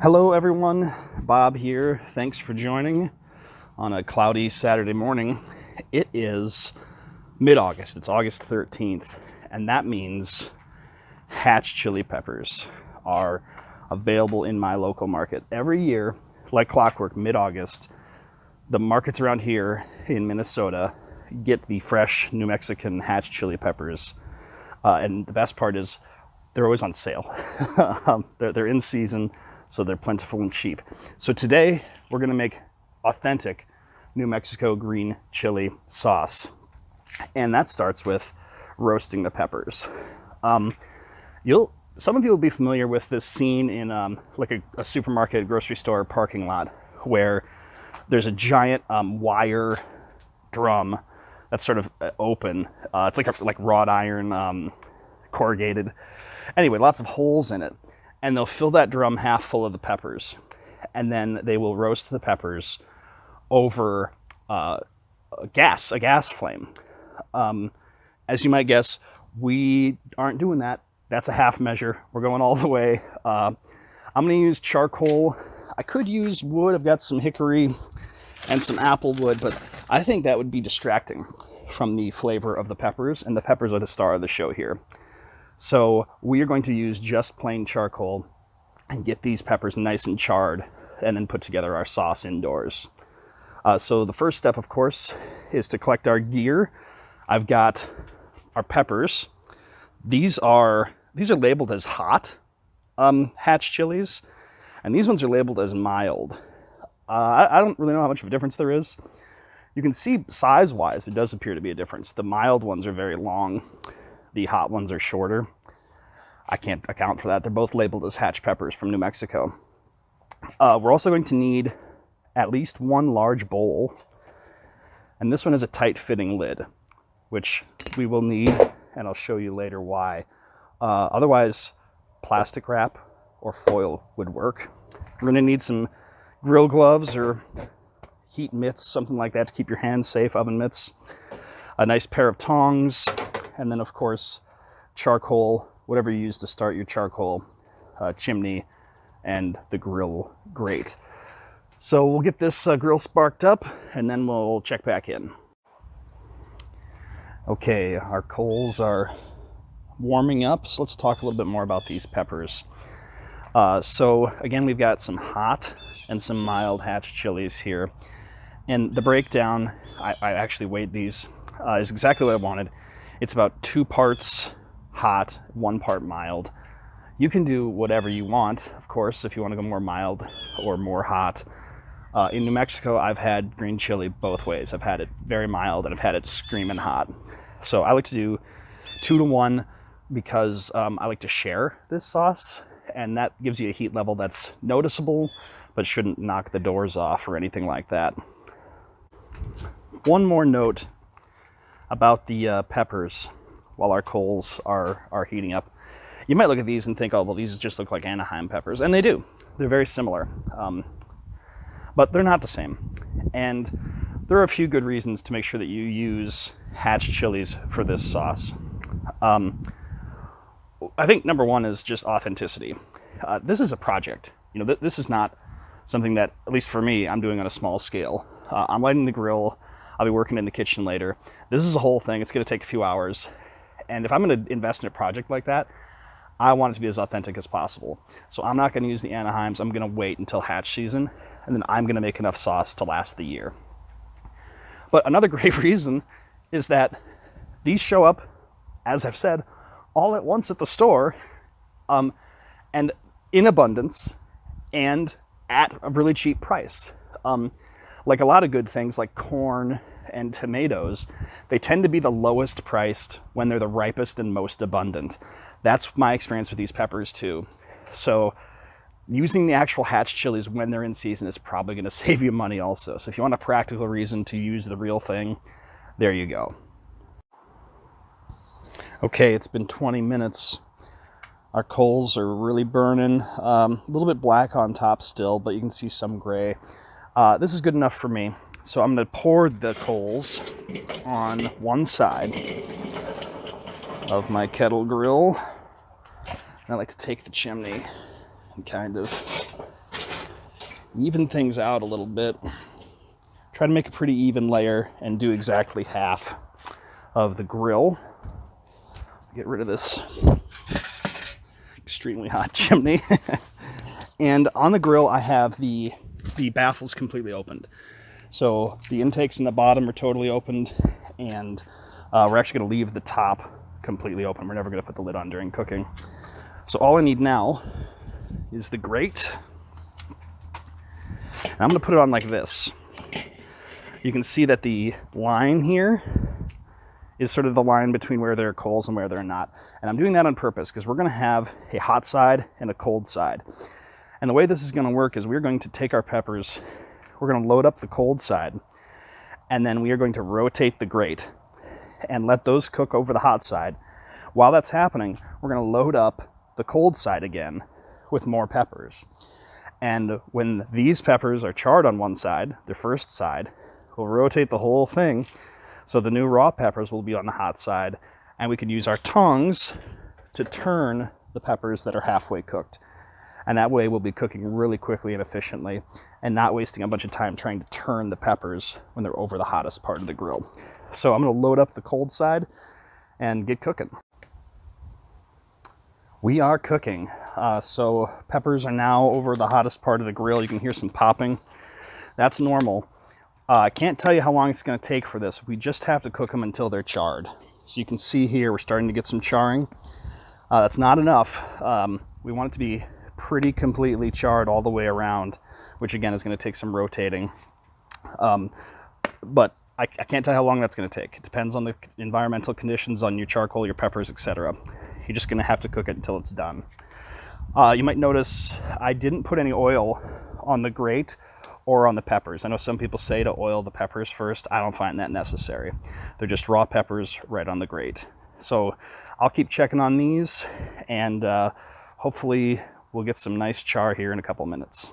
Hello everyone, Bob here. Thanks for joining on a cloudy Saturday morning. It is mid-August, it's August 13th, and that means hatch chili peppers are available in my local market. Every year, like clockwork, mid-August, the markets around here in Minnesota get the fresh New Mexican hatch chili peppers. And the best part is they're always on sale. They're in season, so they're plentiful and cheap. So today we're gonna make authentic New Mexico Green Chile Sauce. And that starts with roasting the peppers. Some of you will be familiar with this scene in like a supermarket, grocery store parking lot where there's a giant wire drum that's sort of open. It's like wrought iron, corrugated. Anyway, lots of holes in it. And they'll fill that drum half full of the peppers. And then they will roast the peppers over a gas flame. As you might guess, we aren't doing that. That's a half measure. We're going all the way. I'm going to use charcoal. I could use wood. I've got some hickory and some apple wood, but I think that would be distracting from the flavor of the peppers, and the peppers are the star of the show here. So we are going to use just plain charcoal and get these peppers nice and charred and then put together our sauce indoors. So the first step, of course, is to collect our gear. I've got our peppers. These are labeled as hot hatch chilies, and these ones are labeled as mild. I don't really know how much of a difference there is. You can see size-wise, it does appear to be a difference. The mild ones are very long. The hot ones are shorter. I can't account for that. They're both labeled as hatch peppers from New Mexico. We're also going to need at least one large bowl. And this one has a tight-fitting lid, which we will need, and I'll show you later why. Otherwise, plastic wrap or foil would work. We're going to need some grill gloves or heat mitts, something like that to keep your hands safe, oven mitts. A nice pair of tongs. And then, of course, charcoal, whatever you use to start your charcoal chimney, and the grill grate. So we'll get this grill sparked up, and then we'll check back in. Okay, our coals are warming up, so let's talk a little bit more about these peppers. So again, we've got some hot and some mild hatch chilies here. And the breakdown, I actually weighed these, is exactly what I wanted. It's about 2 parts hot, 1 part mild. You can do whatever you want, of course, if you want to go more mild or more hot. In New Mexico, I've had green chili both ways. I've had it very mild and I've had it screaming hot. So I like to do 2 to 1 because I like to share this sauce, and that gives you a heat level that's noticeable, but shouldn't knock the doors off or anything like that. One more note about the peppers while our coals are heating up. You might look at these and think, oh, well, these just look like Anaheim peppers, and they do. They're very similar, but they're not the same. And there are a few good reasons to make sure that you use hatch chilies for this sauce. I think number one is just authenticity. This is a project. You know, this is not something that, at least for me, I'm doing on a small scale. I'm lighting the grill. I'll be working in the kitchen later. This is a whole thing. It's going to take a few hours. And if I'm going to invest in a project like that, I want it to be as authentic as possible. So I'm not going to use the Anaheims. I'm going to wait until hatch season, and then I'm going to make enough sauce to last the year. But another great reason is that these show up, as I've said, all at once at the store, and in abundance, and at a really cheap price. Like a lot of good things like corn and tomatoes, they tend to be the lowest priced when they're the ripest and most abundant. That's my experience with these peppers too. So using the actual hatch chilies when they're in season is probably going to save you money also. So if you want a practical reason to use the real thing, there you go. Okay, it's been 20 minutes. Our coals are really burning. A little bit black on top still, but you can see some gray. This is good enough for me. So I'm going to pour the coals on one side of my kettle grill. And I like to take the chimney and kind of even things out a little bit. Try to make a pretty even layer and do exactly half of the grill. Get rid of this extremely hot chimney. And on the grill, I have the baffles completely opened. So the intakes in the bottom are totally opened, and we're actually going to leave the top completely open. We're never going to put the lid on during cooking. So all I need now is the grate. And I'm going to put it on like this. You can see that the line here is sort of the line between where there are coals and where they're not. And I'm doing that on purpose because we're going to have a hot side and a cold side. And the way this is going to work is we're going to take our peppers, we're going to load up the cold side, and then we are going to rotate the grate and let those cook over the hot side. While that's happening, we're going to load up the cold side again with more peppers. And when these peppers are charred on one side, their first side, we'll rotate the whole thing so the new raw peppers will be on the hot side, and we can use our tongs to turn the peppers that are halfway cooked. And that way we'll be cooking really quickly and efficiently and not wasting a bunch of time trying to turn the peppers when they're over the hottest part of the grill. So I'm going to load up the cold side and get cooking. We are cooking. So peppers are now over the hottest part of the grill. You can hear some popping. That's normal. I can't tell you how long it's going to take for this. We just have to cook them until they're charred. So you can see here we're starting to get some charring. That's not enough. We want it to be pretty completely charred all the way around, which again is going to take some rotating. But I can't tell you how long that's going to take. It depends on the environmental conditions on your charcoal, your peppers, etc. You're just going to have to cook it until it's done. You might notice I didn't put any oil on the grate or on the peppers. I know some people say to oil the peppers first. I don't find that necessary. They're just raw peppers right on the grate. So I'll keep checking on these, and hopefully we'll get some nice char here in a couple minutes.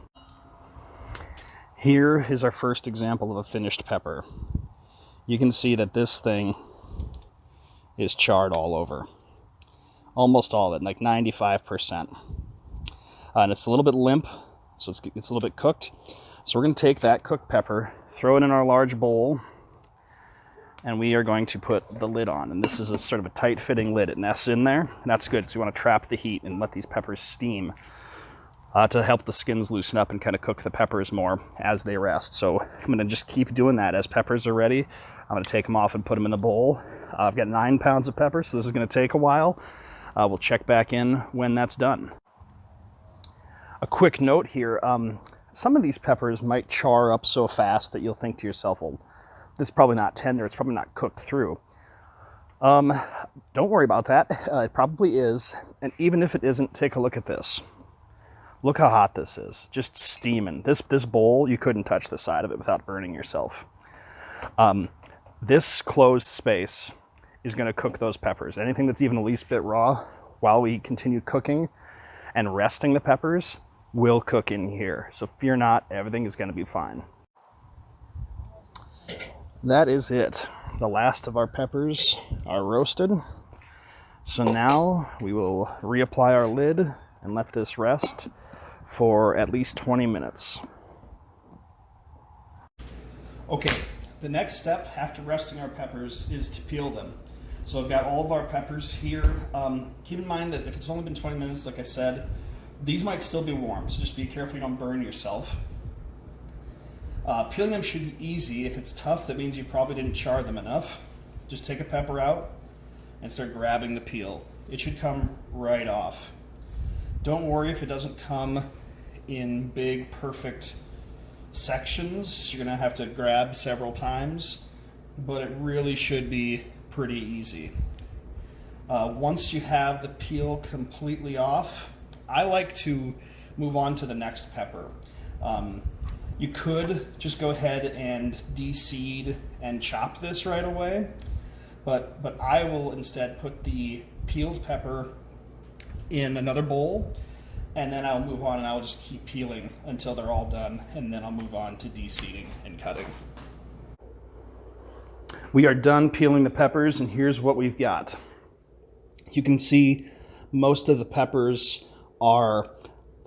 Here is our first example of a finished pepper. You can see that this thing is charred all over. Almost all of it, like 95%. And it's a little bit limp, so it's a little bit cooked. So we're going to take that cooked pepper, throw it in our large bowl, and we are going to put the lid on. And this is a sort of a tight-fitting lid. It nests in there, and that's good because we want to trap the heat and let these peppers steam to help the skins loosen up and kind of cook the peppers more as they rest. So I'm going to just keep doing that. As peppers are ready, I'm going to take them off and put them in the bowl. I've got 9 pounds of peppers, so this is going to take a while. We'll check back in when that's done. A quick note here, some of these peppers might char up so fast that you'll think to yourself, well, this is probably not tender, it's probably not cooked through. Don't worry about that. It probably is. And even if it isn't, take a look at this. Look how hot this is, just steaming. This bowl, you couldn't touch the side of it without burning yourself. This closed space is going to cook those peppers. Anything that's even the least bit raw, while we continue cooking and resting the peppers, will cook in here. So fear not, everything is going to be fine. That is it. The last of our peppers are roasted. So now we will reapply our lid and let this rest for at least 20 minutes. Okay, the next step after resting our peppers is to peel them. So I've got all of our peppers here. Keep in mind that if it's only been 20 minutes, like I said, these might still be warm, so just be careful you don't burn yourself. Peeling them should be easy. If it's tough, that means you probably didn't char them enough. Just take a pepper out and start grabbing the peel. It should come right off. Don't worry if it doesn't come in big, perfect sections. You're gonna have to grab several times, but it really should be pretty easy. Once you have the peel completely off, I like to move on to the next pepper. You could just go ahead and de-seed and chop this right away, but I will instead put the peeled pepper in another bowl, and then I'll move on and I'll just keep peeling until they're all done, and then I'll move on to de-seeding and cutting. We are done peeling the peppers, and here's what we've got. You can see most of the peppers are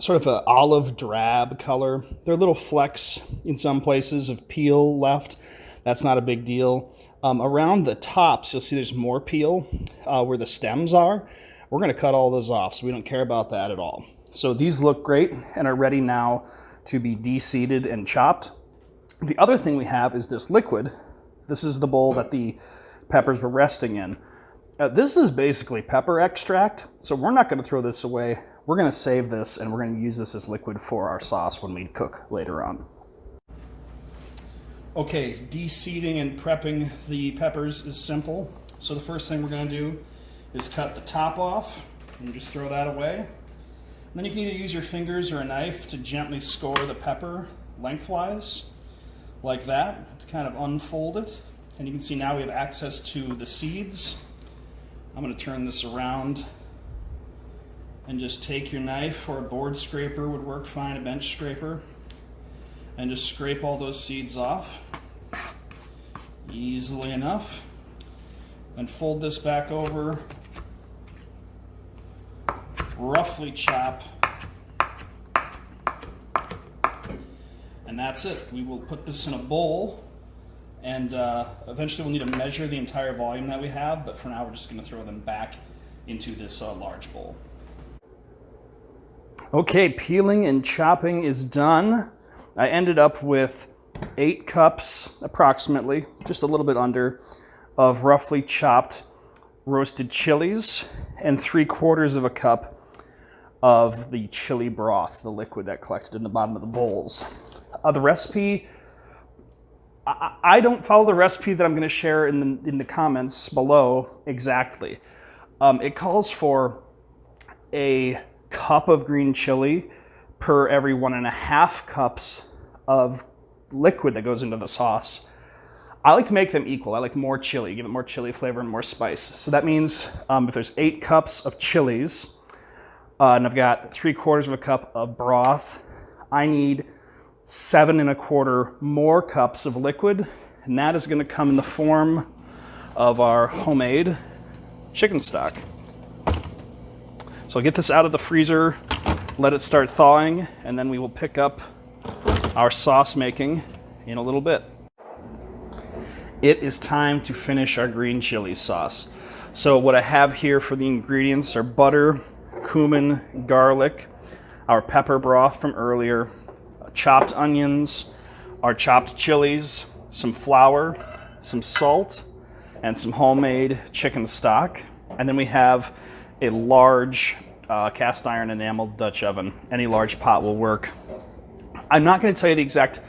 sort of an olive drab color. There are little flecks in some places of peel left. That's not a big deal. Around the tops, you'll see there's more peel where the stems are. We're going to cut all those off, so we don't care about that at all. So these look great and are ready now to be de-seeded and chopped. The other thing we have is this liquid. This is the bowl that the peppers were resting in. This is basically pepper extract, so we're not going to throw this away. We're going to save this, and we're going to use this as liquid for our sauce when we cook later on. Okay, de-seeding and prepping the peppers is simple. So the first thing we're going to do is cut the top off, and just throw that away. And then you can either use your fingers or a knife to gently score the pepper lengthwise, like that, to kind of unfold it. And you can see now we have access to the seeds. I'm going to turn this around and just take your knife, or a board scraper would work fine, a bench scraper, and just scrape all those seeds off easily enough. And fold this back over, roughly chop, and that's it. We will put this in a bowl, and eventually we'll need to measure the entire volume that we have, but for now we're just going to throw them back into this large bowl. Okay, peeling and chopping is done. I ended up with 8 cups, approximately, just a little bit under, of roughly chopped roasted chilies, and 3/4 of a cup of the chili broth, the liquid that collected in the bottom of the bowls. The recipe, I don't follow the recipe that I'm going to share in the comments below exactly. It calls for a cup of green chili per every 1.5 cups of liquid that goes into the sauce. I like to make them equal. I like more chili, give it more chili flavor and more spice. So that means if there's 8 cups of chilies, and I've got 3/4 of a cup of broth, I need 7.25 more cups of liquid, and that is going to come in the form of our homemade chicken stock. So I'll get this out of the freezer, let it start thawing, and then we will pick up our sauce making in a little bit. It is time to finish our green chili sauce. So what I have here for the ingredients are butter, cumin, garlic, our pepper broth from earlier, chopped onions, our chopped chilies, some flour, some salt, and some homemade chicken stock. And then we have a large cast iron enameled Dutch oven. Any large pot will work. I'm not going to tell you the exact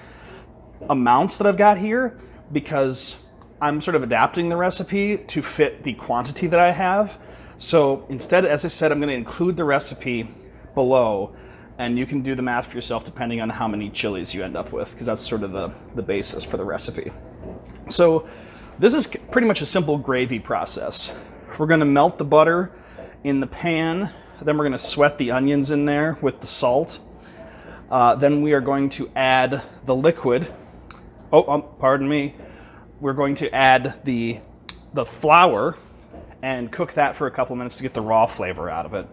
amounts that I've got here because I'm sort of adapting the recipe to fit the quantity that I have. So instead, as I said, I'm going to include the recipe below, and you can do the math for yourself depending on how many chilies you end up with, because that's sort of the basis for the recipe. So this is pretty much a simple gravy process. We're going to melt the butter in the pan, then we're going to sweat the onions in there with the salt. Then we are going to add the liquid. Pardon me. We're going to add the flour and cook that for a couple minutes to get the raw flavor out of it.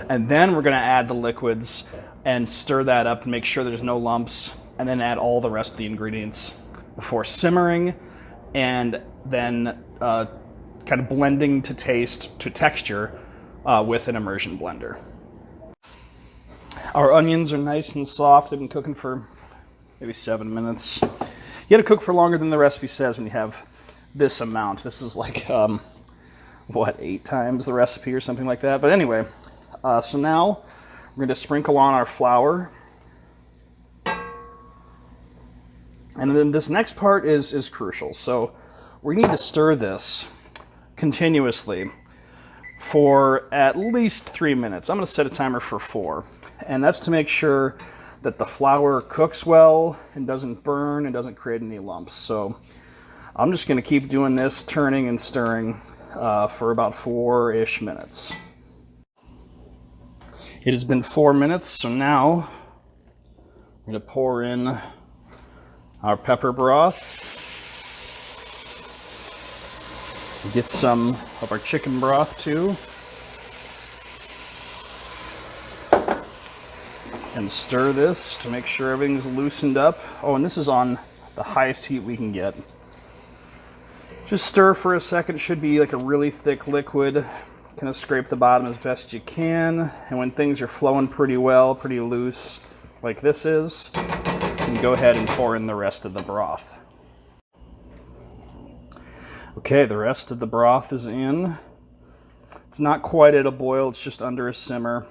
And then we're going to add the liquids and stir that up to make sure there's no lumps, and then add all the rest of the ingredients before simmering, and then kind of blending to taste, to texture with an immersion blender. Our onions are nice and soft. They've been cooking for maybe 7 minutes. You gotta cook for longer than the recipe says when you have this amount. This is like, 8 times the recipe or something like that. But anyway, so now we're gonna sprinkle on our flour. And then this next part is crucial. So we need to stir this continuously for at least 3 minutes. I'm gonna set a timer for 4. And that's to make sure that the flour cooks well and doesn't burn and doesn't create any lumps. So I'm just going to keep doing this, turning and stirring for about 4-ish minutes. It has been 4 minutes, so now I'm going to pour in our pepper broth. Get some of our chicken broth too. And stir this to make sure everything's loosened up. Oh, and this is on the highest heat we can get. Just stir for a second. It should be like a really thick liquid. Kind of scrape the bottom as best you can. And when things are flowing pretty well, pretty loose, like this is, you can go ahead and pour in the rest of the broth. Okay, the rest of the broth is in. It's not quite at a boil, it's just under a simmer.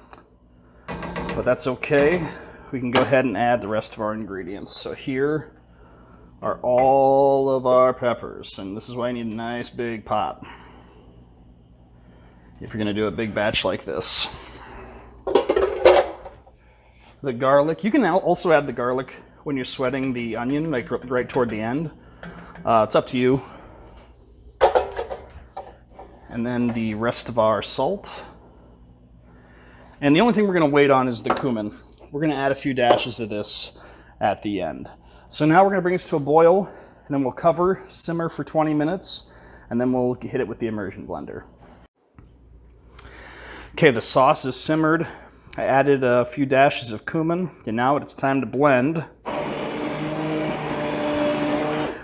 But that's okay. We can go ahead and add the rest of our ingredients. So here are all of our peppers, and this is why you need a nice big pot if you're going to do a big batch like this. The garlic, you can also add the garlic when you're sweating the onion, like right toward the end. It's up to you. And then the rest of our salt. And the only thing we're going to wait on is the cumin. We're going to add a few dashes of this at the end. So now we're going to bring this to a boil, and then we'll cover, simmer for 20 minutes, and then we'll hit it with the immersion blender. Okay, the sauce is simmered. I added a few dashes of cumin, and now it's time to blend.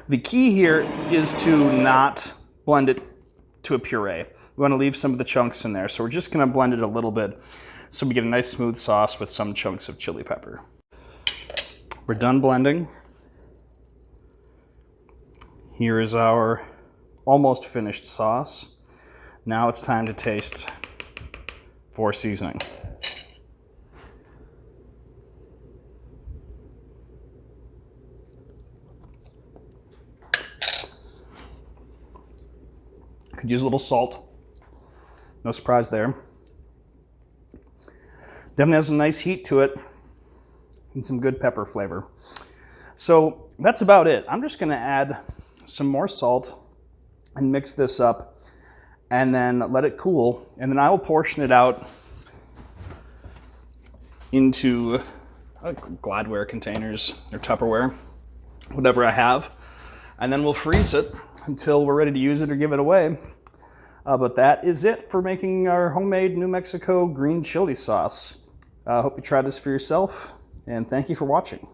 The key here is to not blend it to a puree. We want to leave some of the chunks in there, so we're just going to blend it a little bit so we get a nice smooth sauce with some chunks of chili pepper. We're done blending. Here is our almost finished sauce. Now it's time to taste for seasoning. Could use a little salt. No surprise there. Definitely has a nice heat to it and some good pepper flavor. So that's about it. I'm just going to add some more salt and mix this up and then let it cool, and then I will portion it out into Gladware containers or Tupperware, whatever I have, and then we'll freeze it until we're ready to use it or give it away. But that is it for making our homemade New Mexico green chili sauce. I hope you try this for yourself, and thank you for watching.